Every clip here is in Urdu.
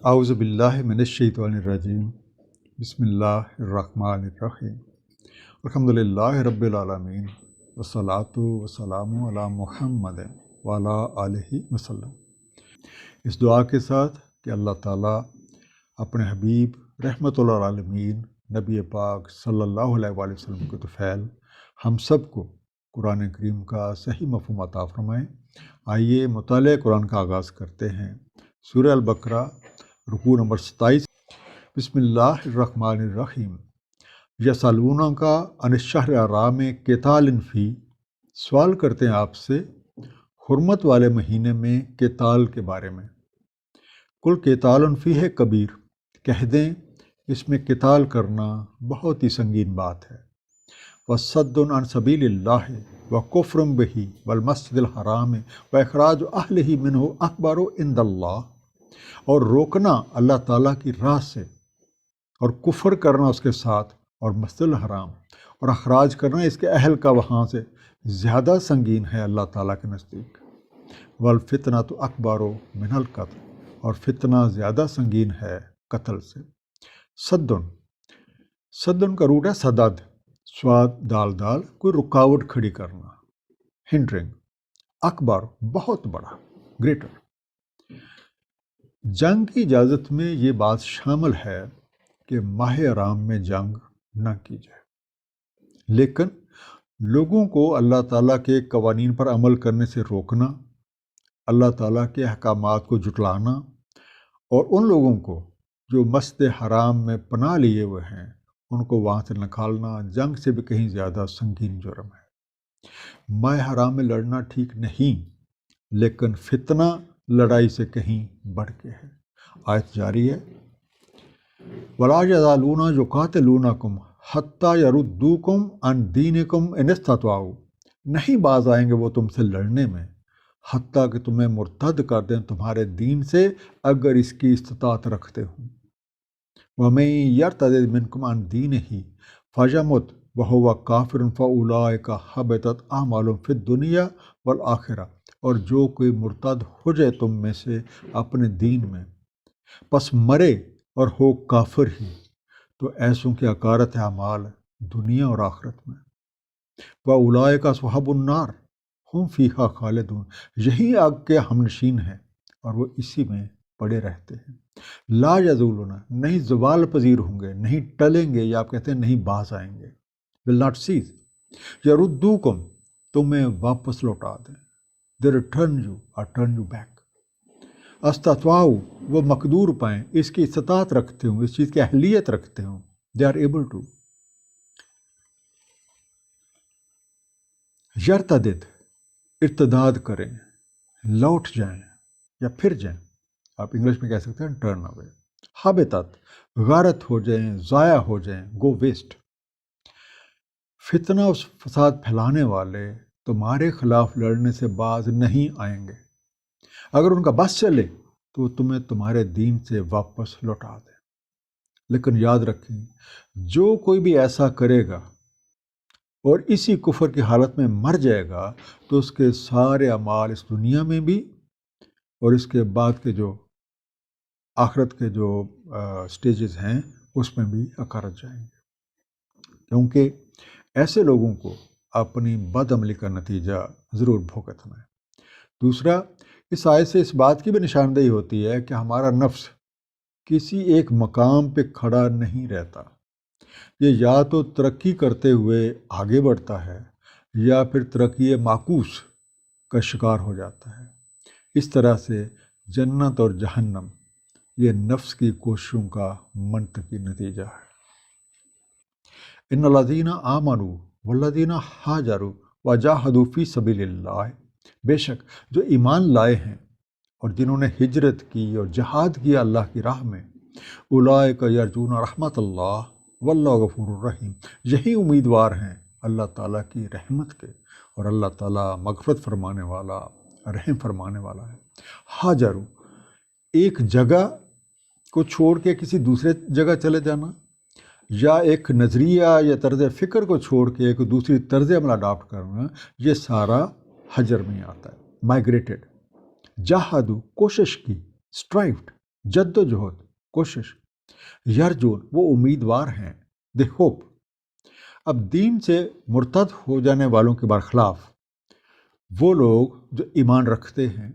اعوذ باللہ من الشیطان الرجیم بسم اللہ الرحمن الرحیم الحمدللہ رب العالمین والصلاۃ والسلام علی محمد وعلی آلہ وسلم۔ اس دعا کے ساتھ کہ اللہ تعالیٰ اپنے حبیب رحمت للعالمین نبی پاک صلی اللہ علیہ وآلہ وسلم کے طفیل ہم سب کو قرآن کریم کا صحیح مفہوم عطا فرمائیں۔ آئیے مطالعہ قرآن کا آغاز کرتے ہیں۔ سورہ البقرہ رکوع نمبر 27۔ بسم اللہ الرحمن الرحیم۔ یسألونک عن الشہر الحرام قتال فی، سوال کرتے ہیں آپ سے حرمت والے مہینے میں قتال کے بارے میں۔ کل قتال فی ہے کبیر، کہہ دیں اس میں قتال کرنا بہت ہی سنگین بات ہے۔ وصد عن سبیل اللہ وکفر بہ والمسجد الحرام واخراج اہلہ منہ اکبر عند اللہ، اور روکنا اللہ تعالیٰ کی راہ سے اور کفر کرنا اس کے ساتھ اور مسجد الحرام اور اخراج کرنا اس کے اہل کا وہاں سے زیادہ سنگین ہے اللہ تعالیٰ کے نزدیک۔ والفتنۃ اکبر من القتل، اور فتنہ زیادہ سنگین ہے قتل سے۔ صدن کا روٹ ہے صدد، سواد دال دال، کوئی رکاوٹ کھڑی کرنا، ہنڈرنگ۔ اکبر بہت بڑا، گریٹر۔ جنگ کی اجازت میں یہ بات شامل ہے کہ ماہ حرام میں جنگ نہ کی جائے، لیکن لوگوں کو اللہ تعالیٰ کے قوانین پر عمل کرنے سے روکنا، اللہ تعالیٰ کے احکامات کو جھٹلانا، اور ان لوگوں کو جو مسجد حرام میں پناہ لیے ہوئے ہیں ان کو وہاں سے نکالنا جنگ سے بھی کہیں زیادہ سنگین جرم ہے۔ ماہ حرام میں لڑنا ٹھیک نہیں، لیکن فتنہ لڑائی سے کہیں بڑھ کے ہے۔ آیت جاری ہے، وَلَا يَزَالُونَ يُقَاتِلُونَكُمْ حَتَّى يَرُدُّوكُمْ عَنْ دِينِكُمْ إِنِ اسْتَطَاعُوا، نہیں باز آئیں گے وہ تم سے لڑنے میں حتیٰ کہ تمہیں مرتد کر دیں تمہارے دین سے اگر اس کی استطاعت رکھتے ہوں۔ وَمَن يَرْتَدِدْ مِنْكُمْ عَنْ دِينِهِ فَيَمُتْ وَهُوَ كَافِرٌ فَأُولَٰئِكَ حَبِطَتْ أَعْمَالُهُمْ فِي الدُّنْيَا وَالْآخِرَةِ، اور جو کوئی مرتد ہو جائے تم میں سے اپنے دین میں پس مرے اور ہو کافر ہی، تو ایسوں کے اکارت اعمال دنیا اور آخرت میں۔ وَأُولَٰئِكَ أَصْحَابُ النَّارِ هُمْ فِيهَا خَالِدُونَ، یہی آگ کے ہم نشین ہیں اور وہ اسی میں پڑے رہتے ہیں۔ لا یزولون، نہیں زوال پذیر ہوں گے، نہیں ٹلیں گے، یا آپ کہتے ہیں نہیں باز آئیں گے۔ will not cease، یردوکم، تمہیں واپس لوٹا دیں، they return you or turn you back۔ استطاعوا، وہ مقدور پائیں، اس کی استطاعت رکھتے ہوں، اس چیز کی اہلیت رکھتے ہوں، they are able to۔ یرتدد، ارتداد کریں، لوٹ جائیں یا پھر جائیں، آپ انگلش میں کہہ سکتے ہیں ٹرن اوے۔ حبطت، غارت ہو جائیں، ضائع ہو جائیں، گو ویسٹ۔ فتنہ اس فساد پھیلانے والے تمہارے خلاف لڑنے سے باز نہیں آئیں گے، اگر ان کا بس چلے تو تمہیں تمہارے دین سے واپس لوٹا دیں۔ لیکن یاد رکھیں، جو کوئی بھی ایسا کرے گا اور اسی کفر کی حالت میں مر جائے گا تو اس کے سارے اعمال اس دنیا میں بھی اور اس کے بعد کے جو آخرت کے جو سٹیجز ہیں اس میں بھی اکارت جائیں گے، کیونکہ ایسے لوگوں کو اپنی بد عملی کا نتیجہ ضرور بھگتنا ہے۔ دوسرا، اس آیت سے اس بات کی بھی نشاندہی ہوتی ہے کہ ہمارا نفس کسی ایک مقام پہ کھڑا نہیں رہتا، یہ یا تو ترقی کرتے ہوئے آگے بڑھتا ہے یا پھر ترقی معکوس کا شکار ہو جاتا ہے۔ اس طرح سے جنت اور جہنم یہ نفس کی کوششوں کا منطقی نتیجہ ہے۔ ان الذین آمنوا والذین ہاجروا وجاہدوا فی سبیل اللہ، بے شک جو ایمان لائے ہیں اور جنہوں نے ہجرت کی اور جہاد کیا اللہ کی راہ میں، اولئک یرجون رحمت اللہ واللہ غفور الرحیم، یہی امیدوار ہیں اللہ تعالیٰ کی رحمت کے، اور اللہ تعالیٰ مغفرت فرمانے والا، رحم فرمانے والا ہے۔ ہاجروا، ایک جگہ کو چھوڑ کے کسی دوسرے جگہ چلے جانا، یا ایک نظریہ یا طرز فکر کو چھوڑ کے ایک دوسری طرز عمل اڈاپٹ کرنا، یہ سارا حجر میں آتا ہے، مائگریٹڈ۔ جاہدو، کوشش کی، اسٹرائیوڈ، جد و جہد، کوشش، یرجون وہ امیدوار ہیں، دے ہوپ۔ اب دین سے مرتد ہو جانے والوں کے برخلاف وہ لوگ جو ایمان رکھتے ہیں،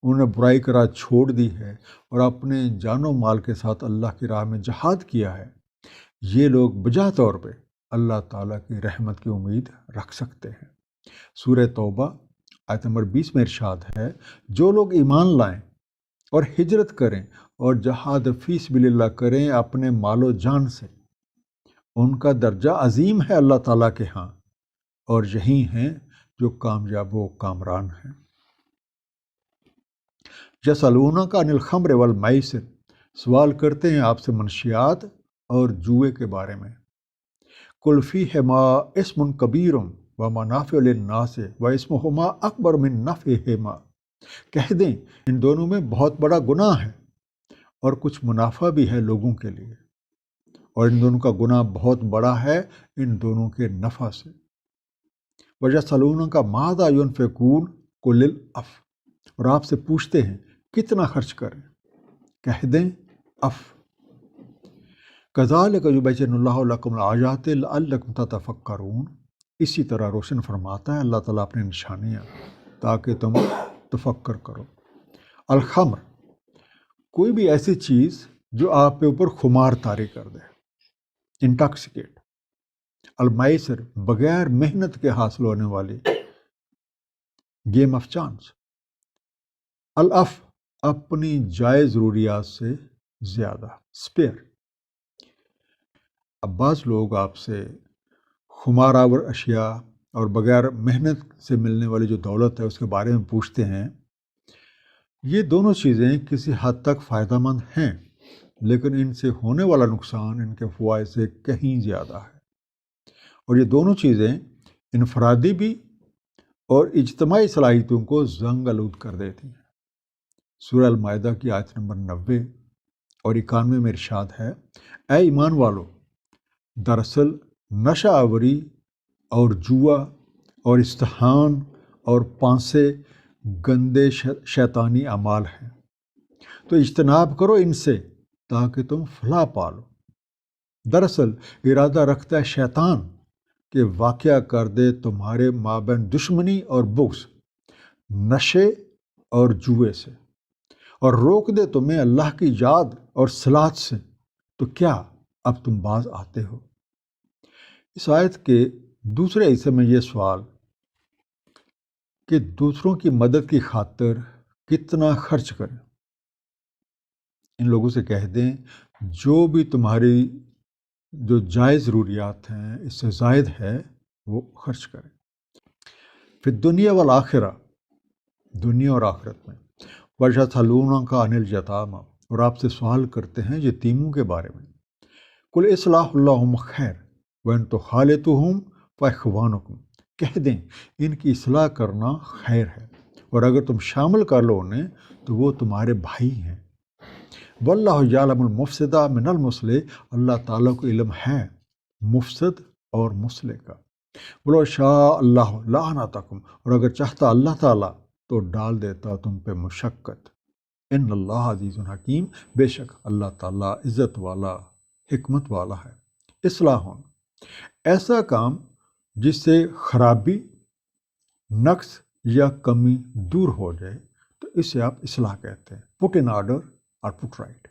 انہوں نے برائی کا راہ چھوڑ دی ہے اور اپنے جان و مال کے ساتھ اللہ کی راہ میں جہاد کیا ہے، یہ لوگ بجا طور پہ اللہ تعالیٰ کی رحمت کی امید رکھ سکتے ہیں۔ سورہ توبہ آیت نمبر 20 میں ارشاد ہے، جو لوگ ایمان لائیں اور ہجرت کریں اور جہاد فی سبیل اللہ کریں اپنے مال و جان سے، ان کا درجہ عظیم ہے اللہ تعالیٰ کے ہاں، اور یہی ہیں جو کامیاب و کامران ہیں۔ یسألونک عن الخمر والمیسر، سوال کرتے ہیں آپ سے منشیات اور جوئے کے بارے میں۔ قل فیہما اسم کبیر ومنافع للناس واسمہما اکبر من نفعہما، کہہ دیں ان دونوں میں بہت بڑا گناہ ہے اور کچھ منافع بھی ہے لوگوں کے لیے، اور ان دونوں کا گناہ بہت بڑا ہے ان دونوں کے نفع سے۔ وَيَسْأَلُونَكَ مَاذَا يُنْفِقُونَ قُلِ الْعَفْوَ، اور آپ سے پوچھتے ہیں کتنا خرچ کریں، کہہ دیں عفو۔ كَذَلِكَ يُبَيِّنُ اللَّهُ لَكُمُ الْآيَاتِ لَعَلَّكُمْ تَتَفَكَّرُونَ، اسی طرح روشن فرماتا ہے اللہ تعالیٰ اپنی نشانیاں تاکہ تم تفکر کرو۔ الخمر، کوئی بھی ایسی چیز جو آپ کے اوپر خمار طاری کر دے، انٹاکسیکیٹ۔ المیسر، بغیر محنت کے حاصل ہونے والی گیم آف چانس۔ العفو، اپنی جائز ضروریات سے زیادہ، اسپیئر۔ اب بعض لوگ آپ سے خمار آور اشیاء اور بغیر محنت سے ملنے والی جو دولت ہے اس کے بارے میں پوچھتے ہیں۔ یہ دونوں چیزیں کسی حد تک فائدہ مند ہیں، لیکن ان سے ہونے والا نقصان ان کے فوائد سے کہیں زیادہ ہے، اور یہ دونوں چیزیں انفرادی بھی اور اجتماعی صلاحیتوں کو زنگ آلود کر دیتی ہیں۔ سورہ المائدہ کی آیت نمبر 90 اور 91 میں ارشاد ہے، اے ایمان والو، دراصل نشہ آوری اور جوا اور استحان اور پانسے گندے شیطانی اعمال ہیں، تو اجتناب کرو ان سے تاکہ تم فلاح پالو۔ دراصل ارادہ رکھتا ہے شیطان کہ واقعہ کر دے تمہارے مابین دشمنی اور بغض نشے اور جوئے سے، اور روک دے تمہیں اللہ کی یاد اور صلات سے، تو کیا اب تم باز آتے ہو؟ اس آیت کے دوسرے حصے میں یہ سوال کہ دوسروں کی مدد کی خاطر کتنا خرچ کریں، ان لوگوں سے کہہ دیں جو بھی تمہاری جو جائز ضروریات ہیں اس سے زائد ہے وہ خرچ کریں۔ فی الدنیا والآخرہ، دنیا اور آخرت میں۔ وَيَسْأَلُونَكَ عَنِ الْيَتَامَى، اور آپ سے سوال کرتے ہیں یتیموں کے بارے میں۔ قُلْ إِصْلَاحُ اللَّهُمْ خَيْرٌ وَإِن تُخَالِطُوهُمْ فَإِخْوَانُكُمْ، کہہ دیں ان کی اصلاح کرنا خیر ہے، اور اگر تم شامل کر لو انہیں تو وہ تمہارے بھائی ہیں۔ وَاللَّهُ يَعْلَمُ الْمُفْسِدَ مِنَ الْمُصْلِحِ، اللہ تعالیٰ کو علم ہے مفسد اور مصلح کا۔ وَلَوْ شَاءَ اللَّهُ لَأَعْنَتَكُمْ، اور اگر چاہتا اللہ تعالیٰ تو ڈال دیتا تم پہ مشقت۔ ان اللہ عزیز حکیم، بے شک اللہ تعالیٰ عزت والا، حکمت والا ہے۔ اصلاح، ایسا کام جس سے خرابی، نقص یا کمی دور ہو جائے تو اسے آپ اصلاح کہتے ہیں۔ پٹ ان آرڈر اور پٹ رائٹ۔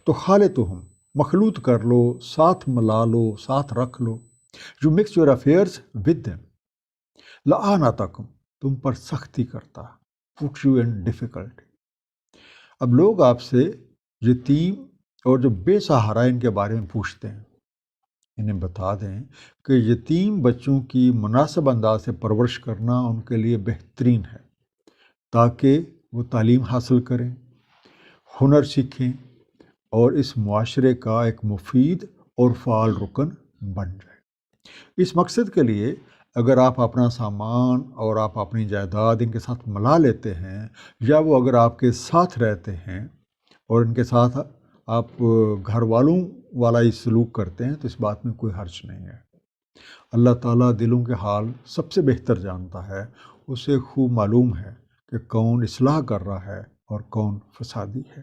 تو خالطہم، مخلوط کر لو، ساتھ ملا لو، ساتھ رکھ لو۔ You mix your affairs with them. لأعنتکم، تم پر سختی کرتا، پٹ یو ان ڈیفیکلٹی۔ اب لوگ آپ سے یتیم اور جو بے سہارا ان کے بارے میں پوچھتے ہیں، انہیں بتا دیں کہ یتیم بچوں کی مناسب انداز سے پرورش کرنا ان کے لیے بہترین ہے، تاکہ وہ تعلیم حاصل کریں، ہنر سیکھیں اور اس معاشرے کا ایک مفید اور فعال رکن بن جائے۔ اس مقصد کے لیے اگر آپ اپنا سامان اور آپ اپنی جائیداد ان کے ساتھ ملا لیتے ہیں، یا وہ اگر آپ کے ساتھ رہتے ہیں اور ان کے ساتھ آپ گھر والوں والا ہی سلوک کرتے ہیں، تو اس بات میں کوئی حرج نہیں ہے۔ اللہ تعالیٰ دلوں کے حال سب سے بہتر جانتا ہے، اسے خوب معلوم ہے کہ کون اصلاح کر رہا ہے اور کون فسادی ہے۔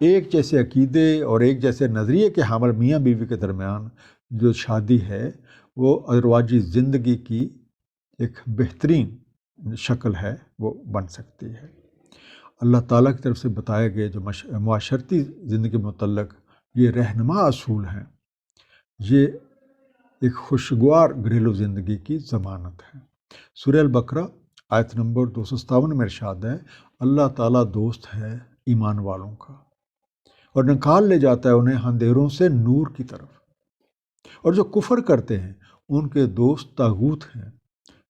ایک جیسے عقیدے اور ایک جیسے نظریے کے حامل میاں بیوی کے درمیان جو شادی ہے وہ ازدواجی زندگی کی ایک بہترین شکل ہے، وہ بن سکتی ہے۔ اللہ تعالیٰ کی طرف سے بتائے گئے جو معاشرتی زندگی کے متعلق یہ رہنما اصول ہیں، یہ ایک خوشگوار گھریلو زندگی کی ضمانت ہے۔ سورہ البقرہ آیت نمبر 257 میں ارشاد ہے، اللہ تعالیٰ دوست ہے ایمان والوں کا اور نکال لے جاتا ہے انہیں اندھیروں سے نور کی طرف، اور جو کفر کرتے ہیں ان کے دوست طاغوت ہیں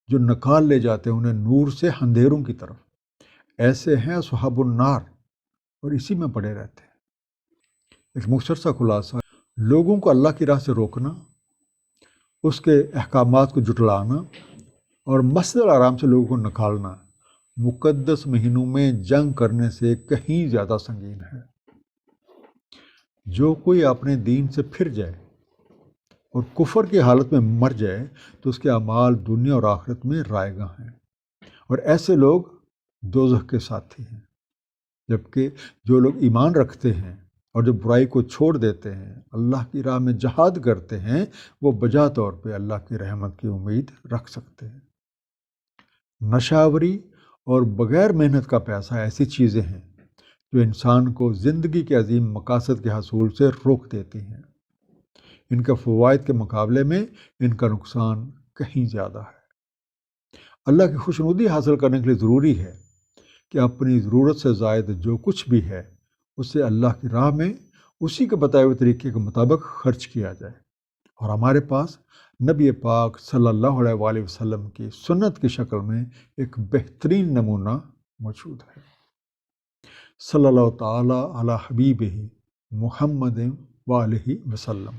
جو نکال لے جاتے ہیں انہیں نور سے اندھیروں کی طرف، ایسے ہیں اصحاب النار، اور اسی میں پڑے رہتے ہیں۔ ایک مختصر سا خلاصہ، لوگوں کو اللہ کی راہ سے روکنا، اس کے احکامات کو جھٹلانا اور مسجد الحرام سے لوگوں کو نکالنا مقدس مہینوں میں جنگ کرنے سے کہیں زیادہ سنگین ہے۔ جو کوئی اپنے دین سے پھر جائے اور کفر کی حالت میں مر جائے تو اس کے اعمال دنیا اور آخرت میں رائگاں ہیں، اور ایسے لوگ دوزخ کے ساتھی ہیں، جبکہ جو لوگ ایمان رکھتے ہیں اور جو برائی کو چھوڑ دیتے ہیں، اللہ کی راہ میں جہاد کرتے ہیں، وہ بجا طور پہ اللہ کی رحمت کی امید رکھ سکتے ہیں۔ نشاوری اور بغیر محنت کا پیسہ ایسی چیزیں ہیں جو انسان کو زندگی کے عظیم مقاصد کے حصول سے روک دیتی ہیں۔ ان کے فوائد کے مقابلے میں ان کا نقصان کہیں زیادہ ہے۔ اللہ کی خوشنودی حاصل کرنے کے لیے ضروری ہے کہ اپنی ضرورت سے زائد جو کچھ بھی ہے اسے اللہ کی راہ میں اسی کے بتائے ہوئے طریقے کے مطابق خرچ کیا جائے، اور ہمارے پاس نبی پاک صلی اللہ علیہ وآلہ وسلم کی سنت کی شکل میں ایک بہترین نمونہ موجود ہے۔ صلی اللہ تعالیٰ علی حبیبہ محمد وآلہ وسلم۔